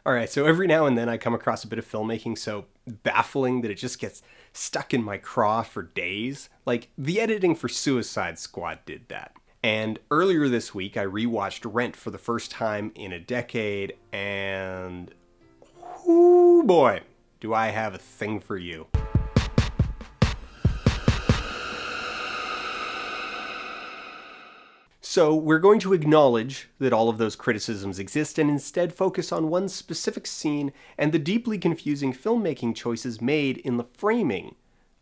Alright, so every now and then I come across a bit of filmmaking so baffling that it just gets stuck in my craw for days. Like, the editing for Suicide Squad did that. And earlier this week I rewatched Rent for the first time in a decade, and whoo boy, do I have a thing for you. So we're going to acknowledge that all of those criticisms exist and instead focus on one specific scene and the deeply confusing filmmaking choices made in the framing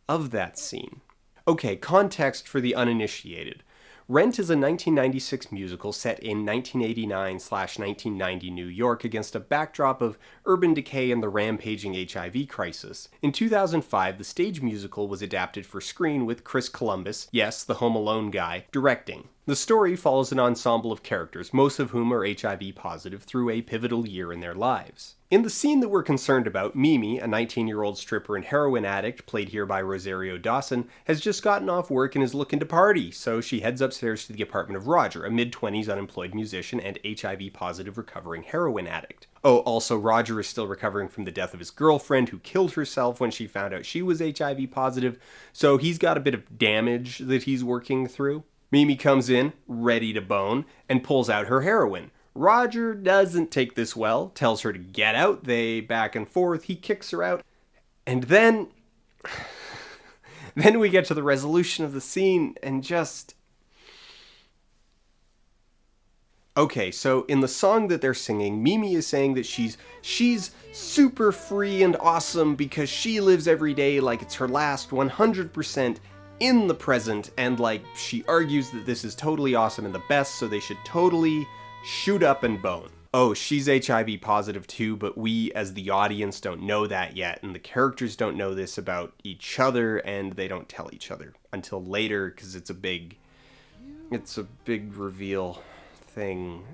of that scene. Okay, context for the uninitiated. Rent is a 1996 musical set in 1989/1990 New York against a backdrop of urban decay and the rampaging HIV crisis. In 2005, the stage musical was adapted for screen with Chris Columbus, yes, the Home Alone guy, directing. The story follows an ensemble of characters, most of whom are HIV positive, through a pivotal year in their lives. In the scene that we're concerned about, Mimi, a 19-year-old stripper and heroin addict, played here by Rosario Dawson, has just gotten off work and is looking to party, so she heads upstairs to the apartment of Roger, a mid-20s unemployed musician and HIV-positive recovering heroin addict. Oh, also, Roger is still recovering from the death of his girlfriend, who killed herself when she found out she was HIV positive, so he's got a bit of damage that he's working through. Mimi comes in, ready to bone, and pulls out her heroin. Roger doesn't take this well, tells her to get out, they back and forth, he kicks her out, and then we get to the resolution of the scene and just... Okay, so in the song that they're singing, Mimi is saying that she's super free and awesome because she lives every day like it's her last 100% in the present, and like she argues that this is totally awesome and the best, so they should totally shoot up and bone. Oh, she's HIV positive too, but we as the audience don't know that yet, and the characters don't know this about each other, and they don't tell each other until later because it's a big reveal thing.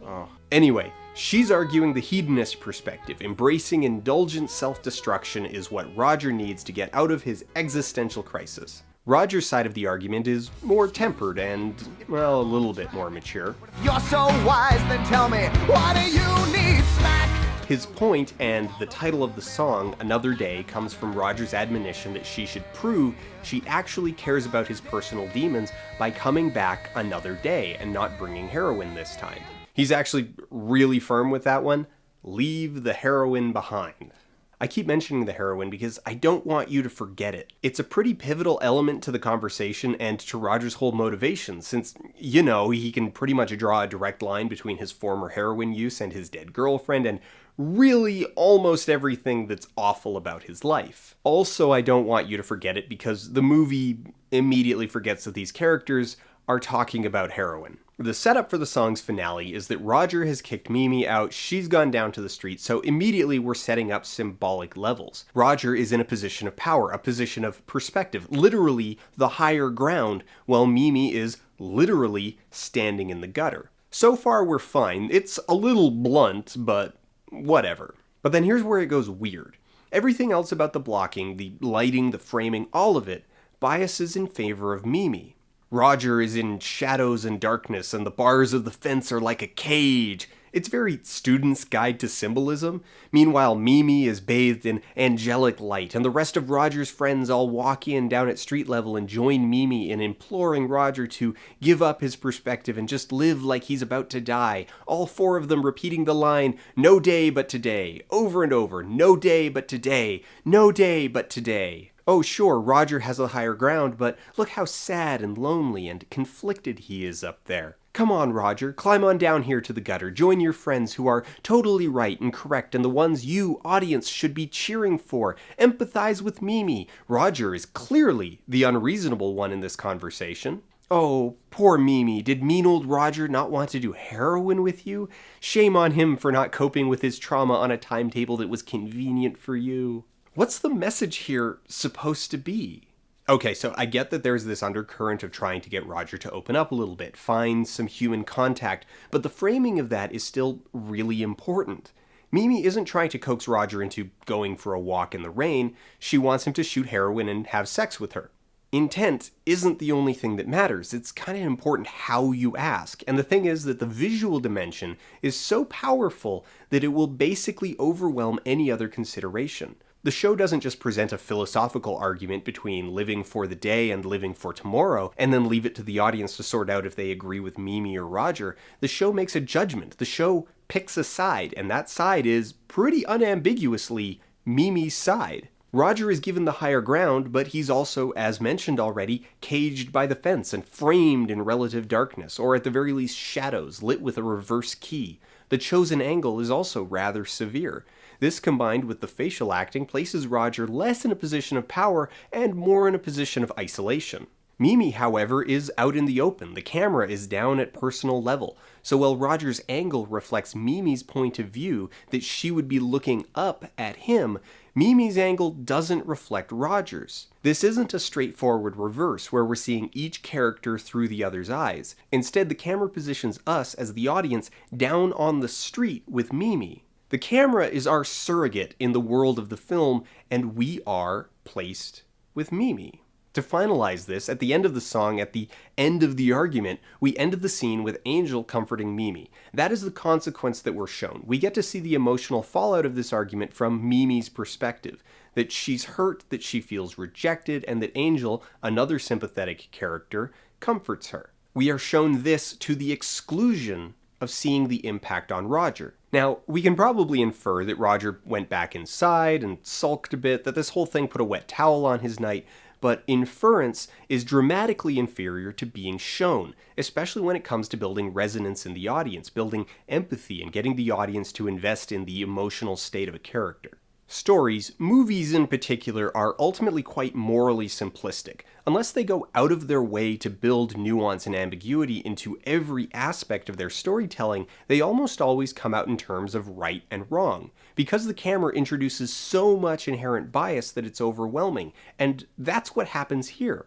Oh. Anyway, she's arguing the hedonist perspective. Embracing indulgent self-destruction is what Roger needs to get out of his existential crisis. Roger's side of the argument is more tempered and, well, a little bit more mature. You're so wise, then tell me, why do you need smack? His point, and the title of the song, Another Day, comes from Roger's admonition that she should prove she actually cares about his personal demons by coming back another day and not bringing heroin this time. He's actually really firm with that one. Leave the heroin behind. I keep mentioning the heroin because I don't want you to forget it. It's a pretty pivotal element to the conversation and to Roger's whole motivation, since, you know, he can pretty much draw a direct line between his former heroin use and his dead girlfriend, and really almost everything that's awful about his life. Also, I don't want you to forget it because the movie immediately forgets that these characters are talking about heroin. The setup for the song's finale is that Roger has kicked Mimi out, she's gone down to the street, so immediately we're setting up symbolic levels. Roger is in a position of power, a position of perspective, literally the higher ground, while Mimi is literally standing in the gutter. So far we're fine. It's a little blunt, but whatever. But then here's where it goes weird. Everything else about the blocking, the lighting, the framing, all of it biases in favor of Mimi. Roger is in shadows and darkness, and the bars of the fence are like a cage. It's very Student's Guide to Symbolism. Meanwhile, Mimi is bathed in angelic light, and the rest of Roger's friends all walk in down at street level and join Mimi in imploring Roger to give up his perspective and just live like he's about to die. All four of them repeating the line, "No day but today," over and over, "No day but today, no day but today." Oh sure, Roger has a higher ground, but look how sad and lonely and conflicted he is up there. Come on, Roger, climb on down here to the gutter, join your friends who are totally right and correct and the ones you, audience, should be cheering for. Empathize with Mimi. Roger is clearly the unreasonable one in this conversation. Oh, poor Mimi, did mean old Roger not want to do heroin with you? Shame on him for not coping with his trauma on a timetable that was convenient for you. What's the message here supposed to be? Okay, so I get that there's this undercurrent of trying to get Roger to open up a little bit, find some human contact, but the framing of that is still really important. Mimi isn't trying to coax Roger into going for a walk in the rain, she wants him to shoot heroin and have sex with her. intent isn't the only thing that matters. It's kind of important how you ask. And the thing is that the visual dimension is so powerful that it will basically overwhelm any other consideration. The show doesn't just present a philosophical argument between living for the day and living for tomorrow, and then leave it to the audience to sort out if they agree with Mimi or Roger. The show makes a judgment. The show picks a side, and that side is pretty unambiguously Mimi's side. Roger is given the higher ground, but he's also, as mentioned already, caged by the fence and framed in relative darkness, or at the very least shadows, lit with a reverse key. The chosen angle is also rather severe. This, combined with the facial acting, places Roger less in a position of power and more in a position of isolation. Mimi, however, is out in the open. The camera is down at personal level. So while Roger's angle reflects Mimi's point of view, that she would be looking up at him, Mimi's angle doesn't reflect Roger's. This isn't a straightforward reverse where we're seeing each character through the other's eyes. Instead, the camera positions us as the audience down on the street with Mimi. The camera is our surrogate in the world of the film, and we are placed with Mimi. To finalize this, at the end of the song, at the end of the argument, we ended the scene with Angel comforting Mimi. That is the consequence that we're shown. We get to see the emotional fallout of this argument from Mimi's perspective. That she's hurt, that she feels rejected, and that Angel, another sympathetic character, comforts her. We are shown this to the exclusion of seeing the impact on Roger. Now, we can probably infer that Roger went back inside and sulked a bit, that this whole thing put a wet towel on his night, but inference is dramatically inferior to being shown, especially when it comes to building resonance in the audience, building empathy, and getting the audience to invest in the emotional state of a character. Stories, movies in particular, are ultimately quite morally simplistic. Unless they go out of their way to build nuance and ambiguity into every aspect of their storytelling, they almost always come out in terms of right and wrong, because the camera introduces so much inherent bias that it's overwhelming, and that's what happens here.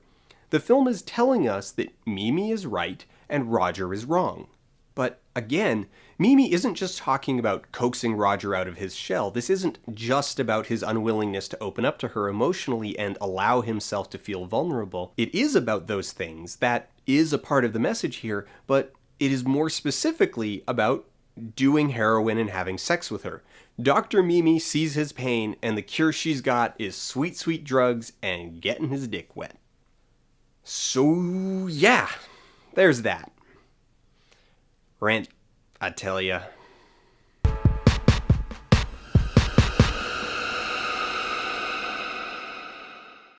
The film is telling us that Mimi is right and Roger is wrong. But again, Mimi isn't just talking about coaxing Roger out of his shell. This isn't just about his unwillingness to open up to her emotionally and allow himself to feel vulnerable. It is about those things. That is a part of the message here, but it is more specifically about doing heroin and having sex with her. Dr. Mimi sees his pain, and the cure she's got is sweet, sweet drugs and getting his dick wet. So, yeah, there's that. Rant, I tell ya.